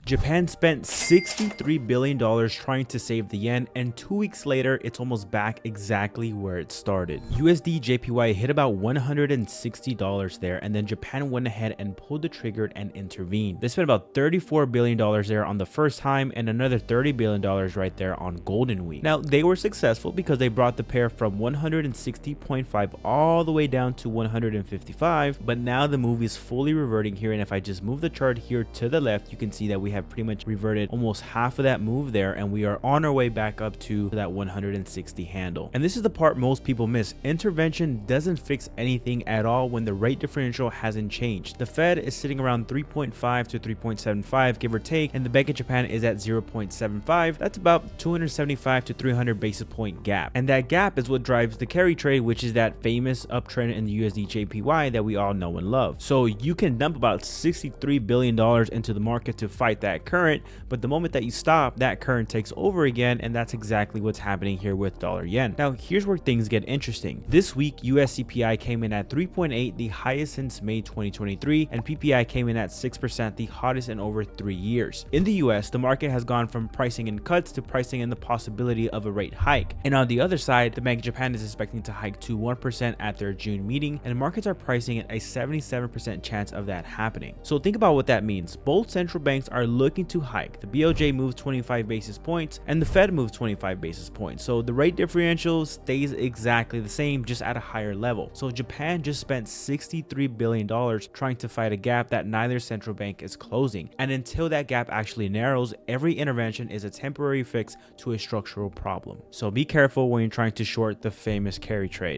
Japan spent $63 billion trying to save the yen, and 2 weeks later, it's almost back exactly where it started. USD JPY hit about $160 there, and then Japan went ahead and pulled the trigger and intervened. They spent about $34 billion there on the first time, and another $30 billion right there on Golden Week. Now, they were successful because they brought the pair from 160.5 all the way down to 155, but now the move is fully reverting here, and if I just move the chart here to the left, you can see that we have pretty much reverted almost half of that move there, and we are on our way back up to that 160 handle. And this is the part most people miss. Intervention doesn't fix anything at all when the rate differential hasn't changed. The Fed is sitting around 3.5 to 3.75 give or take, and the Bank of Japan is at 0.75. That's about 275 to 300 basis point gap, and that gap is what drives the carry trade, which is that famous uptrend in the USD JPY that we all know and love. So you can dump about $63 billion into the market to fight that current, but the moment that you stop, that current takes over again, and that's exactly what's happening here with dollar yen. Now here's where things get interesting. This week US CPI came in at 3.8, the highest since May 2023, and PPI came in at 6%, the hottest in over 3 years. In the US, the market has gone from pricing in cuts to pricing in the possibility of a rate hike, and on the other side, the Bank of Japan is expecting to hike to 1% at their June meeting, and markets are pricing in a 77% chance of that happening. So think about what that means. Both central banks are looking to hike. The BOJ moved 25 basis points and the Fed moved 25 basis points. So the rate differential stays exactly the same, just at a higher level. So Japan just spent $63 billion trying to fight a gap that neither central bank is closing. And until that gap actually narrows, every intervention is a temporary fix to a structural problem. So be careful when you're trying to short the famous carry trade.